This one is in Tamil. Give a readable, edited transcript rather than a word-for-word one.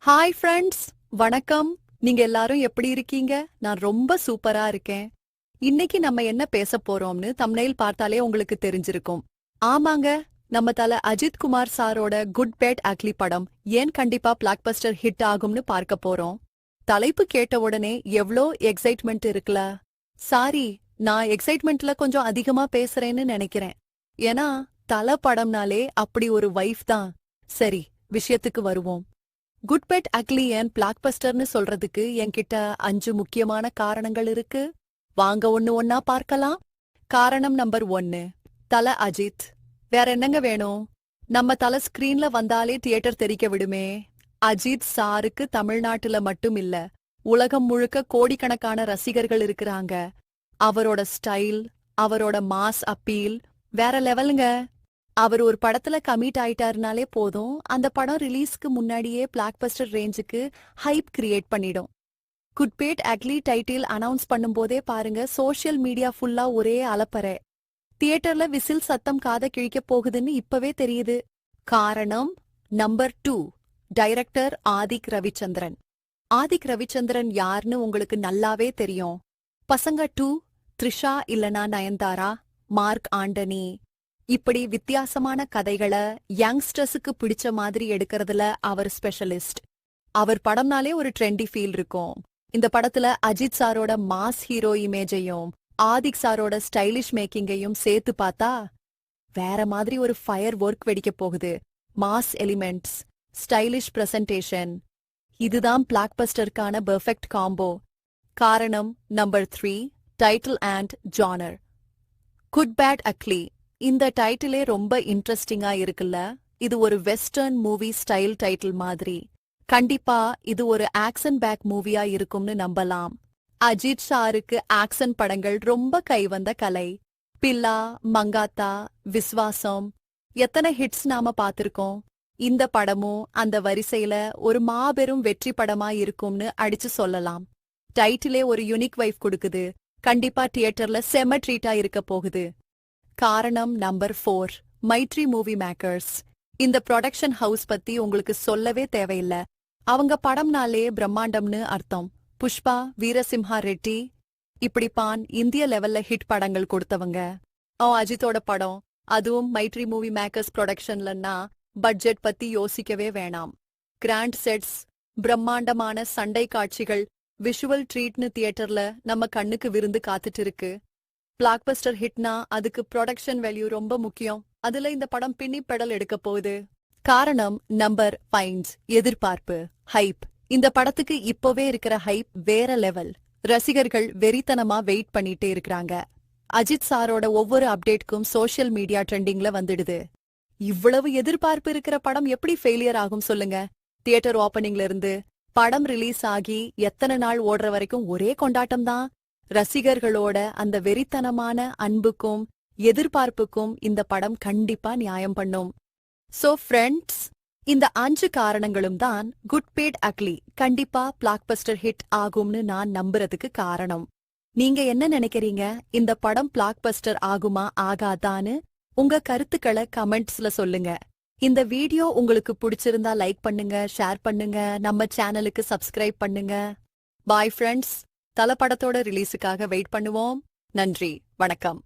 ஹாய் ஃப்ரெண்ட்ஸ், வணக்கம். நீங்க எல்லாரும் எப்படி இருக்கீங்க? நான் ரொம்ப சூப்பரா இருக்கேன். இன்னைக்கு நம்ம என்ன பேச போறோம்னு தம்ப்நெயில் பார்த்தாலே உங்களுக்கு தெரிஞ்சிருக்கும். ஆமாங்க, நம்ம தல அஜித் குமார் சாரோட குட் பேட் அக்லி படம் ஏன் கண்டிப்பா பிளாக்பஸ்டர் ஹிட் ஆகும்னு பார்க்க போறோம். தலைப்பு கேட்ட உடனே எவ்ளோ எக்ஸைட்மெண்ட் இருக்குல்ல. சாரி, நான் எக்ஸைட்மெண்ட்ல கொஞ்சம் அதிகமா பேசுறேன்னு நினைக்கிறேன். ஏன்னா தல படம்னாலே அப்படி ஒரு வைஃப் தான். சரி, விஷயத்துக்கு வருவோம். குட் பேட் அக்லி ஏன் பிளாக்பஸ்டர்னு சொல்றதுக்கு என்கிட்ட 5 முக்கியமான காரணங்கள் இருக்கு. வாங்க ஒன்னா பார்க்கலாம். காரணம் நம்பர் 1, தல அஜித். வேற என்னங்க வேணும்? நம்ம தல ஸ்கிரீன்ல வந்தாலே தியேட்டர் தெரிக்க விடுமே. அஜித் சாருக்கு தமிழ்நாட்டுல மட்டும் இல்ல, உலகம் முழுக்க கோடிக்கணக்கான ரசிகர்கள் இருக்கிறாங்க. அவரோட ஸ்டைல், அவரோட மாஸ் அப்பீல் வேற லெவலுங்க. அவர் ஒரு படத்துல கமிட் ஆயிட்டாருனாலே போதும், அந்த படம் ரிலீஸ்க்கு முன்னாடியே பிளாக்பஸ்டர் ரேஞ்சுக்கு ஹைப் கிரியேட் பண்ணிடும். Good Bad Ugly title announce பண்ணும்போதே பாருங்க, சோஷியல் மீடியா ஃபுல்லா ஒரே அலப்பறை. தியேட்டர்ல விசில் சத்தம் காத கிழிக்க போகுதுன்னு இப்பவே தெரியுது. காரணம் நம்பர் 2, டைரக்டர் ஆதிக் ரவிச்சந்திரன். ஆதிக் ரவிச்சந்திரன் யாருன்னு உங்களுக்கு நல்லாவே தெரியும். பசங்க 2, த்ரிஷா இல்லனா நயன்தாரா, மார்க் ஆண்டனி, இப்படி வித்தியாசமான கதைகளை யங்ஸ்டர்ஸுக்கு பிடிச்ச மாதிரி எடுக்கிறதுல அவர் ஸ்பெஷலிஸ்ட். அவர் படம்னாலே ஒரு ட்ரெண்டி ஃபீல் இருக்கும். இந்த படத்துல அஜித் சாரோட மாஸ் ஹீரோ இமேஜையும் ஆதிக் சாரோட ஸ்டைலிஷ் மேக்கிங்கையும் சேர்த்து பார்த்தா வேற மாதிரி ஒரு ஃபயர் ஒர்க் வெடிக்க போகுது. மாஸ் எலிமெண்ட்ஸ், ஸ்டைலிஷ் பிரசன்டேஷன், இதுதான் பிளாக்பஸ்டருக்கான பெர்ஃபெக்ட் காம்போ. காரணம் number 3, title and genre. Good Bad Ugly, இந்த டைட்டிலே ரொம்ப இன்ட்ரெஸ்டிங்கா இருக்குல்ல. இது ஒரு வெஸ்டர்ன் மூவி ஸ்டைல் டைட்டில் மாதிரி. கண்டிப்பா இது ஒரு ஆக்சன் பேக் மூவியா இருக்கும்னு நம்பலாம். அஜித் சாருக்கு ஆக்சன் படங்கள் ரொம்ப கைவந்த கலை. பில்லா, மங்காத்தா, விஸ்வாசம், எத்தனை ஹிட்ஸ் நாம பார்த்திருக்கோம். இந்த படமும் அந்த வரிசையில ஒரு மாபெரும் வெற்றி படமா இருக்கும்னு அடிச்சு சொல்லலாம். டைட்டிலே ஒரு யூனிக் வைஃப் கொடுக்குது. கண்டிப்பா தியேட்டர்ல செம ட்ரீட்டா இருக்க போகுது. காரணம் நம்பர் 4, மைட்ரி மூவி மேக்கர்ஸ். இந்த ப்ரொடக்ஷன் ஹவுஸ் பத்தி உங்களுக்கு சொல்லவே தேவையில்ல. அவங்க படம்னாலே பிரம்மாண்டம்னு அர்த்தம். புஷ்பா, வீரசிம்ஹா ரெட்டி, இப்படிப்பான் இந்திய லெவல்ல ஹிட் படங்கள் கொடுத்தவங்க. அஜித்தோட படம், அதுவும் மைட்ரி மூவி மேக்கர்ஸ் ப்ரொடக்ஷன்லன்னா பட்ஜெட் பத்தி யோசிக்கவே வேணாம். கிராண்ட் செட்ஸ், பிரம்மாண்டமான சண்டை காட்சிகள், விஷுவல் ட்ரீட்னு தியேட்டர்ல நம்ம கண்ணுக்கு விருந்து காத்துட்டு இருக்கு. பிளாக்பஸ்டர் ஹிட்னா அதுக்கு ப்ரொடக்ஷன் வேல்யூ ரொம்ப முக்கியம். அதுல இந்த படம் பின்னி பெடல் எடுக்க போகுது. காரணம் நம்பர் 5, எதிர்பார்ப்பு, ஹைப். இந்த படத்துக்கு இப்பவே இருக்கிற ஹைப் வேற லெவல். ரசிகர்கள் வெறித்தனமா வெயிட் பண்ணிட்டே இருக்கிறாங்க. அஜித் சாரோட ஒவ்வொரு அப்டேட்க்கும் சோஷியல் மீடியா ட்ரெண்டிங்ல வந்துடுது. இவ்வளவு எதிர்பார்ப்பு இருக்கிற படம் எப்படி ஃபெயிலியர் ஆகும் சொல்லுங்க? தியேட்டர் ஓப்பனிங்ல இருந்து படம் ரிலீஸ் ஆகி எத்தனை நாள் ஓடுற வரைக்கும் ஒரே கொண்டாட்டம் தான். ரசிகர்களோட அந்த வெறித்தனமான அன்புக்கும் எதிர்பார்ப்புக்கும் இந்த படம் கண்டிப்பா நியாயம் பண்ணும். சோ ஃப்ரெண்ட்ஸ், இந்த 5 காரணங்களும் தான் குட் பேட் அக்லி கண்டிப்பா பிளாக்பஸ்டர் ஹிட் ஆகும்னு நான் நம்புறதுக்கு காரணம். நீங்க என்ன நினைக்கிறீங்க? இந்த படம் பிளாக்பஸ்டர் ஆகுமா ஆகாதான்னு உங்க கருத்துக்களை கமெண்ட்ஸ்ல சொல்லுங்க. இந்த வீடியோ உங்களுக்கு பிடிச்சிருந்தா லைக் பண்ணுங்க, ஷேர் பண்ணுங்க, நம்ம சேனலுக்கு சப்ஸ்கிரைப் பண்ணுங்க. பாய் ஃப்ரெண்ட்ஸ், தல படத்தோட ரிலீஸுக்காக வெயிட் பண்ணுவோம். நன்றி, வணக்கம்.